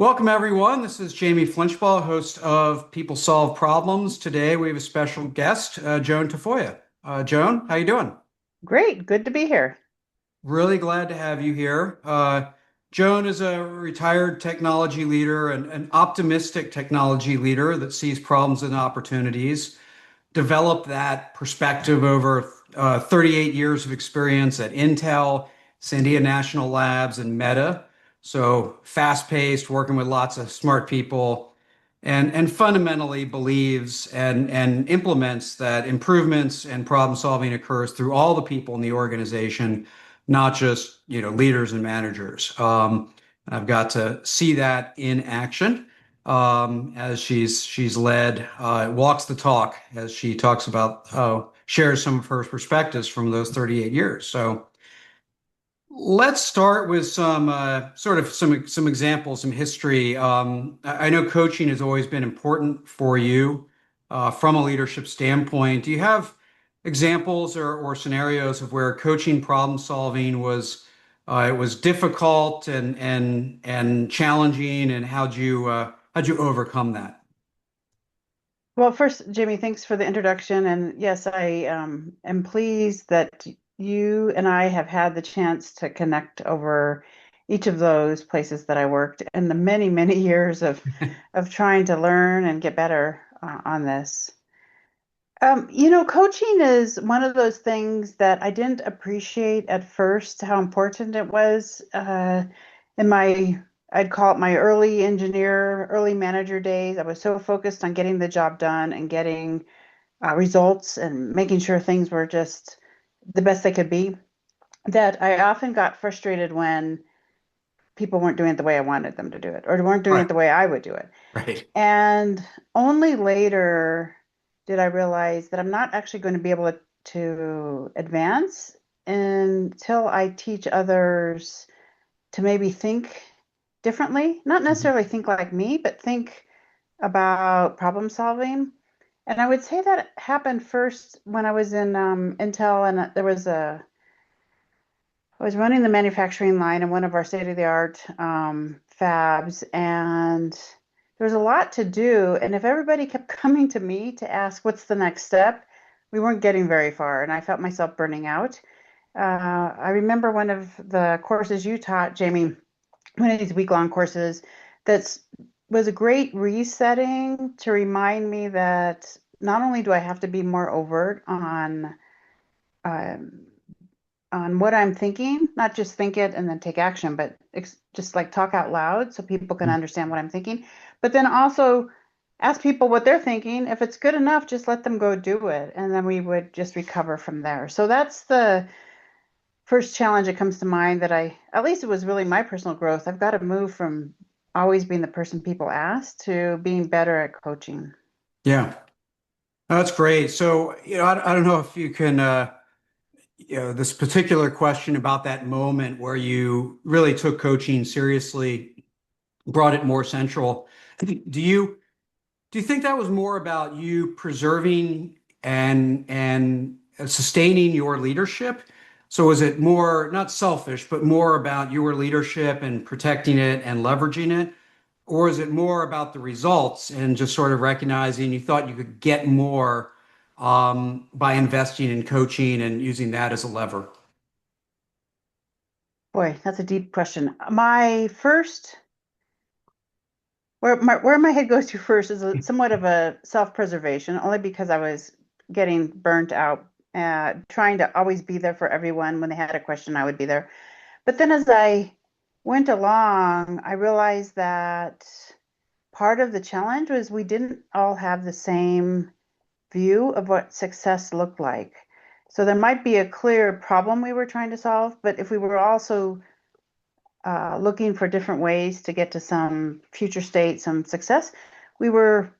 Welcome, everyone. This is Jamie Flinchbaugh, host of People Solve Problems. Today, we have a special guest, Joan Tafoya. Joan, how you doing? Great, good to be here. Really glad to have you here. Joan is a retired technology leader and an optimistic technology leader that sees problems and opportunities. Developed that perspective over 38 years of experience at Intel, Sandia National Labs, and Meta. So fast-paced, working with lots of smart people, and fundamentally believes and implements that improvements and problem solving occurs through all the people in the organization, not just leaders and managers. I've got to see that in action as she's led, walks the talk as she talks about, shares some of her perspectives from those 38 years. So let's start with some some examples, some history. I know coaching has always been important for you from a leadership standpoint. Do you have examples or scenarios of where coaching problem solving was it was difficult and challenging, and how'd you overcome that? Well, first, Jamie, thanks for the introduction. And yes, I am pleased that you and I have had the chance to connect over each of those places that I worked and the many, many years of trying to learn and get better on this. Coaching is one of those things that I didn't appreciate at first how important it was in I'd call it my early engineer, early manager days. I was so focused on getting the job done and getting results and making sure things were just the best they could be that I often got frustrated when people weren't doing it the way I wanted them to do it or weren't doing Right, it the way I would do it. right. And only later did I realize that I'm not actually going to be able to advance until I teach others to maybe think differently, not Mhm. necessarily think like me, but think about problem solving. And I would say that happened first when I was in Intel, and I was running the manufacturing line in one of our state-of-the-art fabs, and there was a lot to do. And if everybody kept coming to me to ask what's the next step, we weren't getting very far, and I felt myself burning out. I remember one of the courses you taught, Jamie, one of these week-long courses that was a great resetting to remind me that not only do I have to be more overt um, on what I'm thinking, not just think it and then take action, but just like talk out loud so people can understand what I'm thinking. But then also ask people what they're thinking. If it's good enough, just let them go do it. And then we would just recover from there. So that's the first challenge that comes to mind that at least it was really my personal growth. I've got to move from always being the person people ask to being better at coaching. Yeah, that's great. So, I don't know if you can, this particular question about that moment where you really took coaching seriously, brought it more central. Do you do you think that was more about you preserving and sustaining your leadership? So was it more not selfish, but more about your leadership and protecting it and leveraging it? Or is it more about the results and just sort of recognizing you thought you could get more by investing in coaching and using that as a lever? Boy, that's a deep question. My first where my head goes to first is somewhat of a self-preservation, only because I was getting burnt out, trying to always be there for everyone. When they had a question, I would be there. But then as I went along, I realized that part of the challenge was we didn't all have the same view of what success looked like. So there might be a clear problem we were trying to solve, but if we were also looking for different ways to get to some future state, some success, we were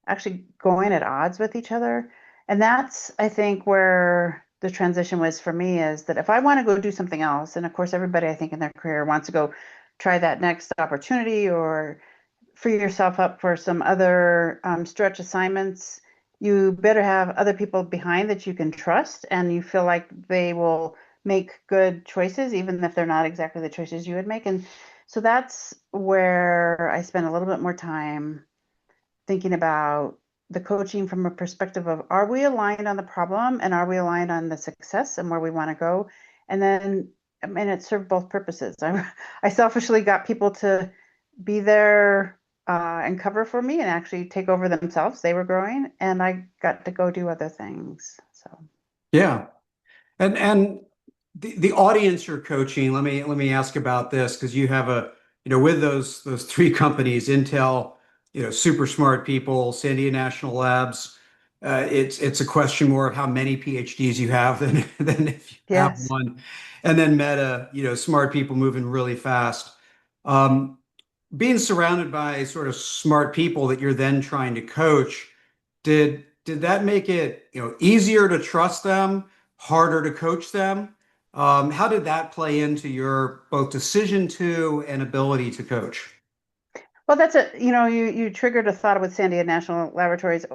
actually going at odds with each other. And that's, I think, where the transition was for me is that if I want to go do something else, and of course, everybody I think in their career wants to go try that next opportunity or free yourself up for some other stretch assignments, you better have other people behind that you can trust and you feel like they will make good choices, even if they're not exactly the choices you would make. And So that's where I spend a little bit more time thinking about the coaching from a perspective of, are we aligned on the problem and are we aligned on the success and where we want to go? And then, I mean, it served both purposes. I selfishly got people to be there and cover for me and actually take over themselves. They were growing, and I got to go do other things. So, Yeah. And the audience you're coaching, let me ask about this because you have with those three companies, Intel, super smart people, Sandia National Labs, it's a question more of how many PhDs you have than than if you have yes. one. And then Meta, smart people moving really fast. Um, Being surrounded by sort of smart people that you're then trying to coach, did that make it, easier to trust them, harder to coach them? How did that play into your both decision to and ability to coach? Well, that's you triggered a thought with Sandia National Laboratories.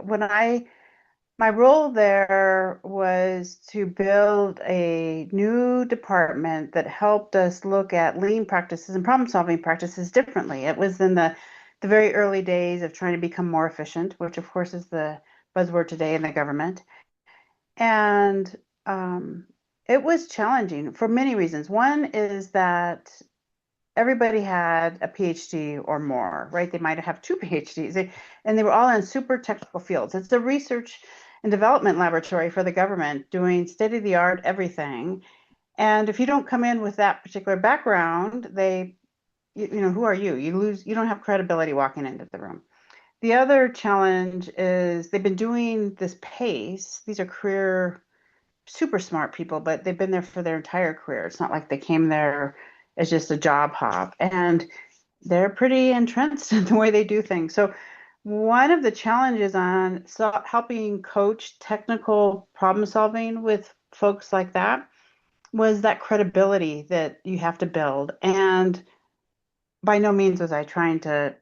My role there was to build a new department that helped us look at lean practices and problem solving practices differently. It was in the very early days of trying to become more efficient, which of course is the buzzword today in the government. And it was challenging for many reasons. One is that everybody had a PhD or more, right? They might have two PhDs, and they were all in super technical fields. It's a research and development laboratory for the government doing state of the art everything. And if you don't come in with that particular background, who are you? You don't have credibility walking into the room. The other challenge is they've been doing this pace. These are career super smart people, but they've been there for their entire career. It's not like they came there as just a job hop. And they're pretty entrenched in the way they do things. So one of the challenges on helping coach technical problem solving with folks like that was that credibility that you have to build. And by no means was I trying to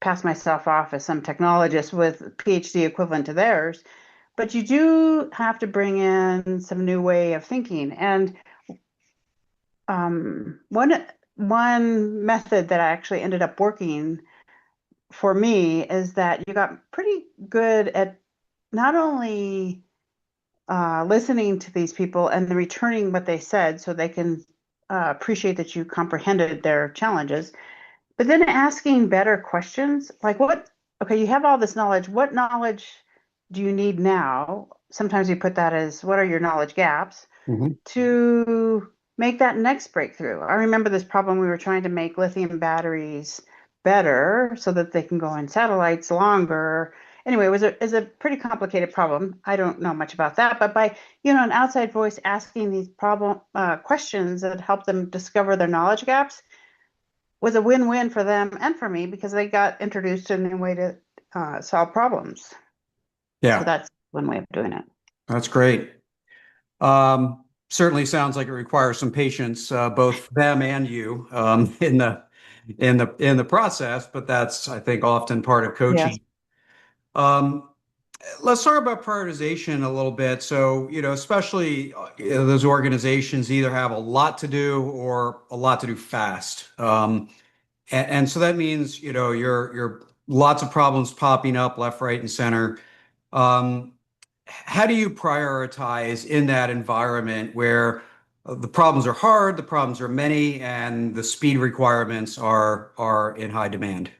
pass myself off as some technologist with PhD equivalent to theirs, but you do have to bring in some new way of thinking. And one method that I actually ended up working for me is that you got pretty good at not only listening to these people and then returning what they said so they can appreciate that you comprehended their challenges, but then asking better questions like, okay, you have all this knowledge. What knowledge do you need now? Sometimes we put that as, what are your knowledge gaps Mhm. to make that next breakthrough? I remember this problem. We were trying to make lithium batteries better so that they can go in satellites longer. Anyway, it was a pretty complicated problem. I don't know much about that, but by an outside voice asking these problem questions that help them discover their knowledge gaps was a win-win for them and for me because they got introduced to a new way to solve problems. So Yeah, that's one way of doing it. that's great. Certainly sounds like it requires some patience, both them and you, in the process, but that's, I think, often part of Yes. coaching. Um, let's talk about prioritization a little bit. So, especially those organizations either have a lot to do or a lot to do fast. And so that means, you're lots of problems popping up left, right, and center. Um, how do you prioritize in that environment where the problems are hard, the problems are many, and the speed requirements are in high demand?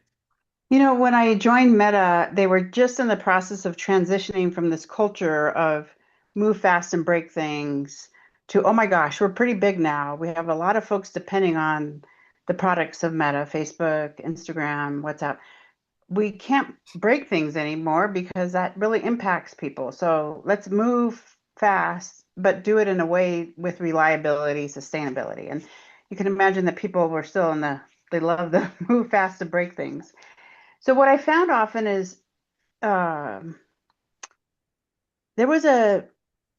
When I joined Meta, they were just in the process of transitioning from this culture of move fast and break things to, oh my gosh, we're pretty big now. We have a lot of folks depending on the products of Meta, Facebook, Instagram, WhatsApp. We can't break things anymore because that really impacts people. So let's move fast, but do it in a way with reliability, sustainability. And you can imagine that people were still they love the move fast to break things. So what I found often is um, there was a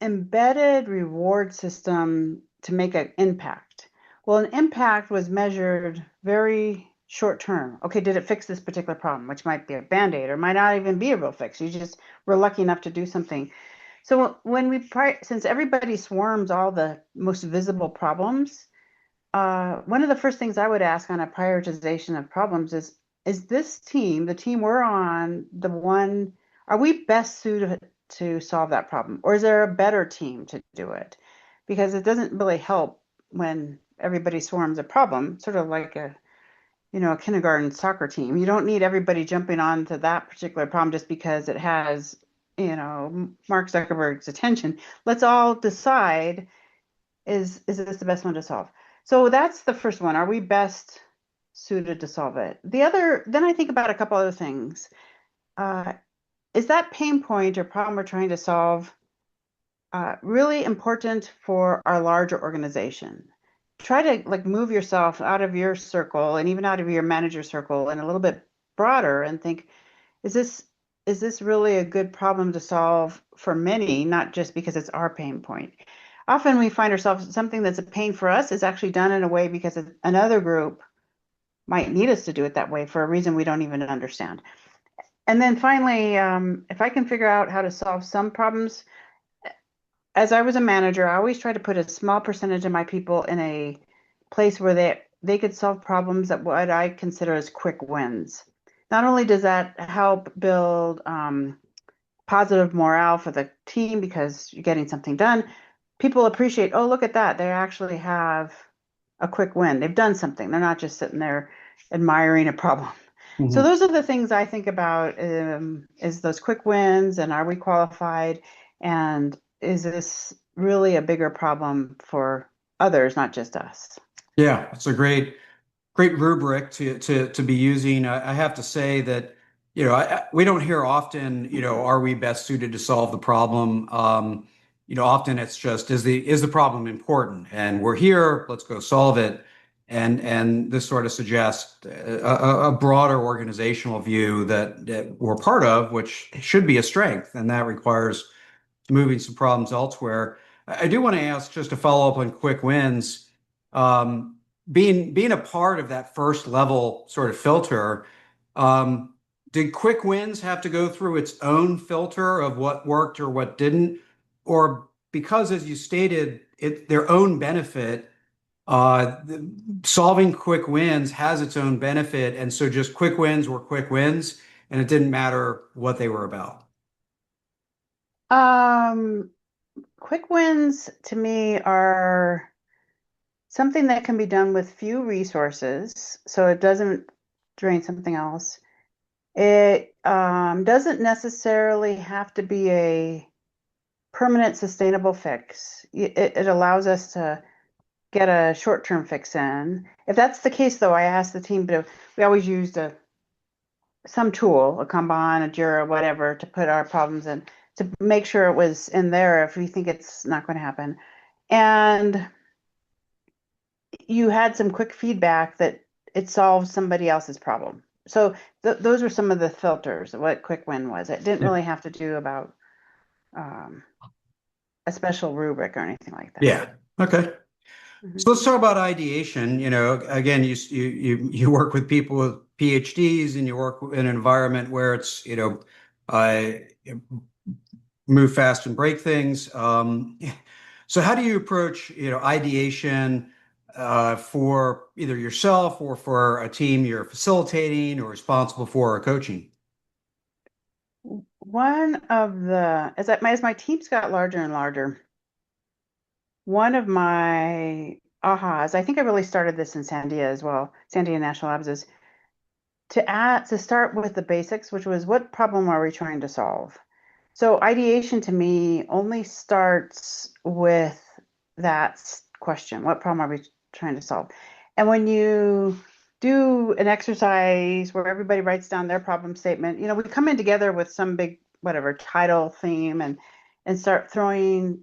embedded reward system to make an impact. Well, an impact was measured very short term. Okay, did it fix this particular problem, which might be a band-aid or might not even be a real fix. You just were lucky enough to do something. So since everybody swarms all the most visible problems, one of the first things I would ask on a prioritization of problems is this team, the team we're on, the one, are we best suited to solve that problem? Or is there a better team to do it? Because it doesn't really help when everybody swarms a problem, sort of like a kindergarten soccer team. You don't need everybody jumping on to that particular problem just because it has, Mark Zuckerberg's attention. Let's all decide, is this the best one to solve? So that's the first one. Are we best suited to solve it? Then I think about a couple other things. Uh, is that pain point or problem we're trying to solve really important for our larger organization? Try to like move yourself out of your circle and even out of your manager circle and a little bit broader and think, is this is this really a good problem to solve for many, not just because it's our pain point? Often we find ourselves something that's a pain for us is actually done in a way because another group might need us to do it that way for a reason we don't even understand. And then finally, if I can figure out how to solve some problems, as I was a manager, I always try to put a small percentage of my people in a place where they could solve problems that what I consider as quick wins. Not only does that help build positive morale for the team because you're getting something done, people appreciate, oh, look at that. They actually have a quick win. They've done something. They're not just sitting there admiring a problem. So Mhm. those are the things I think about is those quick wins and are we qualified? And is this really a bigger problem for others, not just us? Yeah, it's a great rubric to be using. I have to say that, we don't hear often, are we best suited to solve the problem? Often it's just, is the problem important? And we're here, let's go solve it. And this sort of suggests a broader organizational view that we're part of, which should be a strength, and that requires moving some problems elsewhere. I do want to ask, just to follow up on quick wins. Being a part of that first level sort of filter, um, did quick wins have to go through its own filter of what worked or what didn't? Or because, as you stated, their own benefit, solving quick wins has its own benefit, and so just quick wins were quick wins, and it didn't matter what they were about. Um, Quick wins to me are something that can be done with few resources, so it doesn't drain something else. It doesn't necessarily have to be a permanent, sustainable fix. It allows us to get a short-term fix in. If that's the case, though, I asked the team to, we always used some tool, a Kanban, a Jira, whatever, to put our problems in, to make sure it was in there if we think it's not going to happen. And you had some quick feedback that it solved somebody else's problem. So those were some of the filters of what quick win was. It didn't really have to do about um, a special rubric or anything like that. Yeah. Okay. Mhm. So let's talk about ideation. Again, you work with people with PhDs, and you work in an environment where it's, uh, move fast and break things. So how do you approach, ideation for either yourself or for a team you're facilitating or responsible for or coaching? One of the as my teams got larger and larger, one of my ahas, I think I really started this in Sandia as well, Sandia National Labs, is to start with the basics, which was what problem are we trying to solve? So ideation to me only starts with that question. What problem are we trying to solve? And when you do an exercise where everybody writes down their problem statement, we come in together with some big whatever title theme and start throwing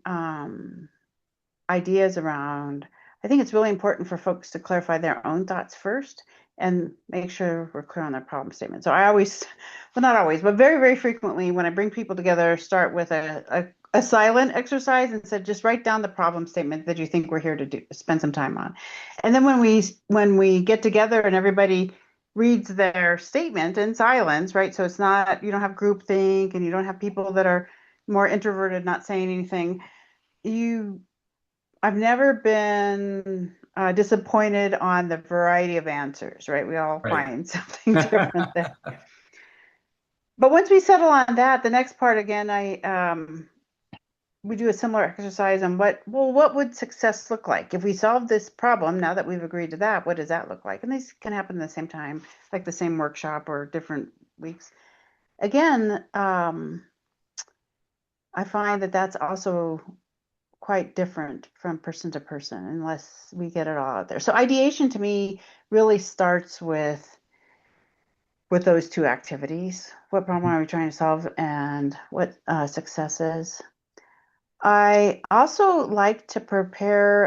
ideas around. I think it's really important for folks to clarify their own thoughts first and make sure we're clear on their problem statement. So I always, well, not always, but very, very frequently when I bring people together, start with a silent exercise and said, just write down the problem statement that you think we're here to spend some time on. And then when we get together and everybody reads their statement in silence, right? So it's not, you don't have groupthink and you don't have people that are more introverted, not saying anything. you I've never been disappointed on the variety of answers, right? We all Right. find something different there. But once we settle on that, the next part again, I we do a similar exercise on what would success look like if we solve this problem. Now that we've agreed to that, what does that look like? And these can happen at the same time, like the same workshop or different weeks. Again, I find that that's also quite different from person to person unless we get it all out there. So ideation to me really starts with those two activities. What problem are we trying to solve and what success is? I also like to prepare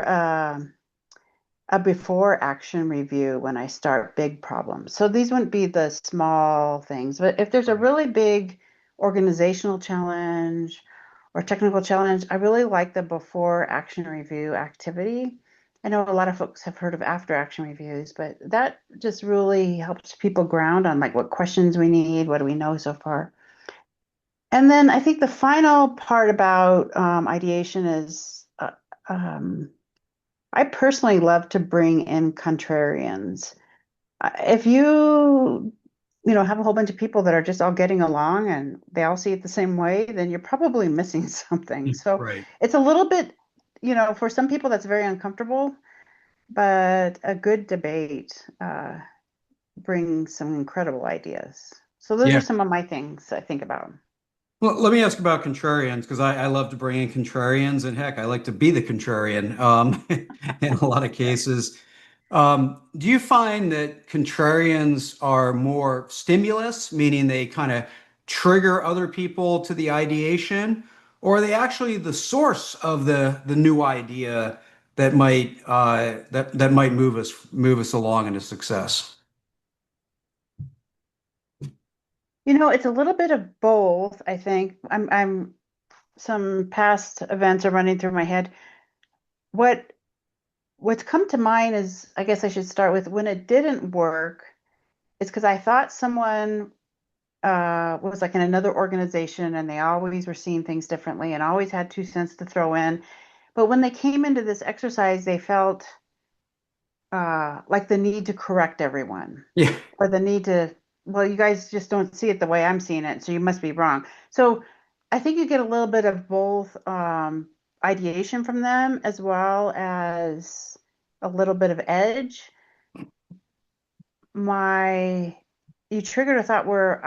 a before action review when I start big problems. So these wouldn't be the small things, but if there's a Right. really big organizational challenge or technical challenge, I really like the before action review activity. I know a lot of folks have heard of after action reviews, but that just really helps people ground on like what questions we need, what do we know so far. And then I think the final part about ideation is um, I personally love to bring in contrarians. If you have a whole bunch of people that are just all getting along and they all see it the same way, then you're probably missing something. So Right. it's a little bit, for some people that's very uncomfortable, but a good debate brings some incredible ideas. So those are Yeah. some of my things I think about. Well, let me ask about contrarians because I love to bring in contrarians, and heck, I like to be the contrarian in a lot of cases. Do you find that contrarians are more stimulus, meaning they kind of trigger other people to the ideation, or are they actually the source of the new idea that might move us along into success? It's a little bit of both, I think. I'm some past events are running through my head. What what's come to mind is, I guess I should start with when it didn't work, it's because I thought someone was like in another organization and they always were seeing things differently and always had 2 cents to throw in. But when they came into this exercise, they felt like the need to correct everyone Yeah. or the need to, well, you guys just don't see it the way I'm seeing it, so you must be wrong. So I think you get a little bit of both ideation from them as well as a little bit of edge. My You triggered a thought where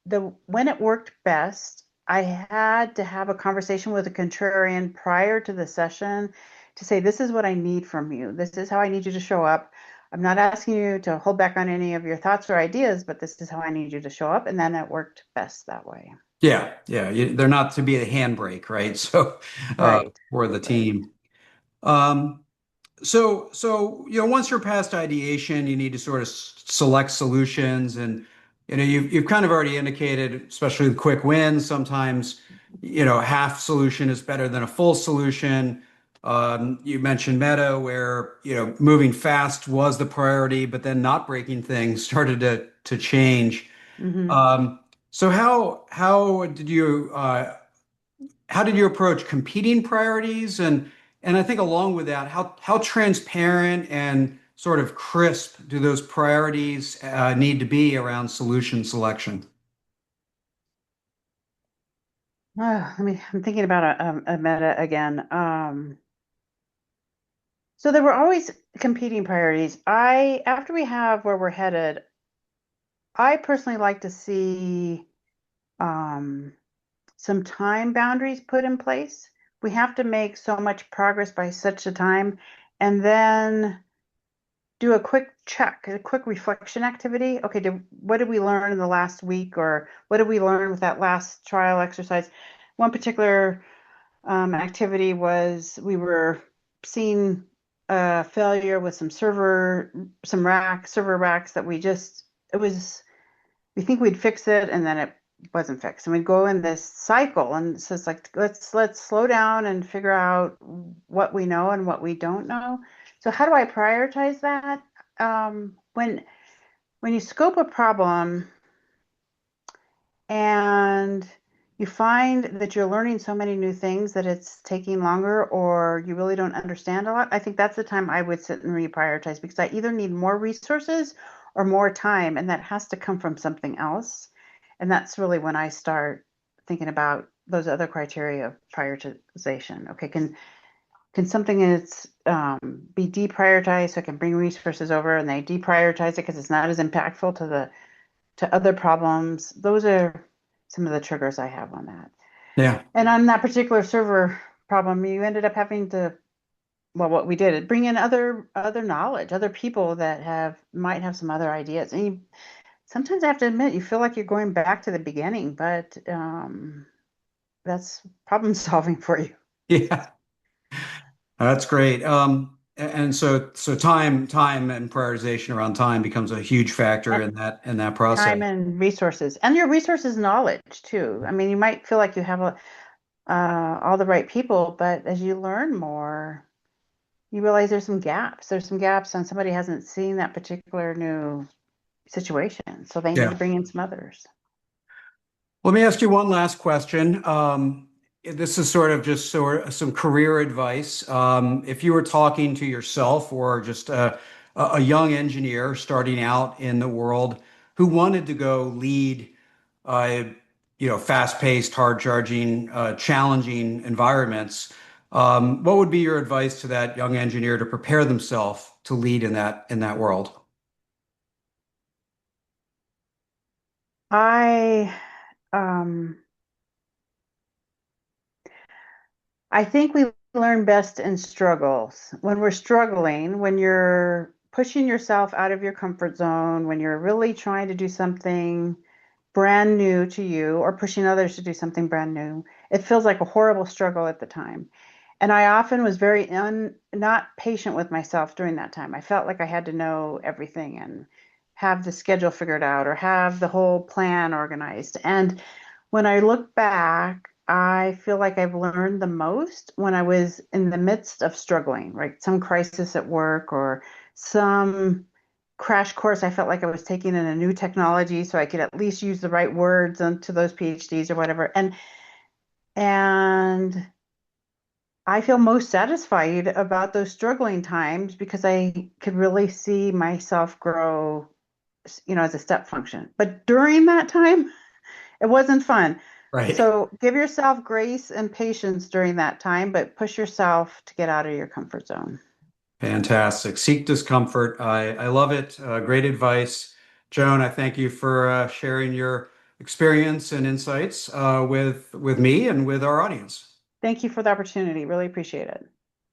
the when it worked best, I had to have a conversation with a contrarian prior to the session to say, this is what I need from you. This is how I need you to show up. I'm not asking you to hold back on any of your thoughts or ideas, but this is how I need you to show up. And then it worked best that way. Yeah, yeah. They're not to be a handbrake, right? So, Right, for the right. team. Um, so once you're past ideation, you need to sort of select solutions, and you've kind of already indicated, especially the quick wins. Sometimes, half solution is better than a full solution. You mentioned meta, where moving fast was the priority, but then not breaking things started to change. Hmm. Um, so how did you approach competing priorities? And I think along with that, how transparent and sort of crisp do those priorities need to be around solution selection? I'm thinking about a meta again. So there were always competing priorities. After we have where we're headed, I personally like to see um, some time boundaries put in place. We have to make so much progress by such a time, and then do a quick check, a quick reflection activity. Okay, what did we learn in the last week, or what did we learn with that last trial exercise? One particular activity was we were seeing a failure with server racks that we think we'd fix it and then it wasn't fixed. And we'd go in this cycle and so it's like let's slow down and figure out what we know and what we don't know. So how do I prioritize that? When you scope a problem and you find that you're learning so many new things that it's taking longer or you really don't understand a lot, I think that's the time I would sit and reprioritize because I either need more resources or more time, and that has to come from something else. And that's really when I start thinking about those other criteria of prioritization. Okay, can something that's be deprioritized so it can bring resources over, and they deprioritize it because it's not as impactful to the to other problems. Those are some of the triggers I have on that. Yeah. And on that particular server problem, you ended up having to, well, what we did is bring in other knowledge, other people that have might have some other ideas. And sometimes I have to admit, you feel like you're going back to the beginning, but that's problem solving for you. Yeah. That's great. And so time and prioritization around time becomes a huge factor And in that process. time and resources, and your resources knowledge too. I mean, you might feel like you have all the right people, but as you learn more, you realize there's some gaps. There's some gaps, and somebody hasn't seen that particular new situation, so they need to Yeah. bring in some others. Let me ask you one last question. This is sort of just sort of some career advice. If you were talking to yourself or just a young engineer starting out in the world who wanted to go lead, uh, fast-paced, hard-charging, challenging environments, what would be your advice to that young engineer to prepare themselves to lead in that world? I um, I think we learn best in struggles. When we're struggling, when you're pushing yourself out of your comfort zone, when you're really trying to do something brand new to you or pushing others to do something brand new, it feels like a horrible struggle at the time. And I often was very not patient with myself during that time. I felt like I had to know everything and have the schedule figured out or have the whole plan organized. And when I look back, I feel like I've learned the most when I was in the midst of struggling, right? Some crisis at work or some crash course I felt like I was taking in a new technology so I could at least use the right words onto those PhDs or whatever. And I feel most satisfied about those struggling times because I could really see myself grow, as a step function. But during that time, it wasn't fun. Right. So give yourself grace and patience during that time, but push yourself to get out of your comfort zone. Fantastic. Seek discomfort. I love it. Great advice. Joan, I thank you for sharing your experience and insights with me and with our audience. Thank you for the opportunity. Really appreciate it.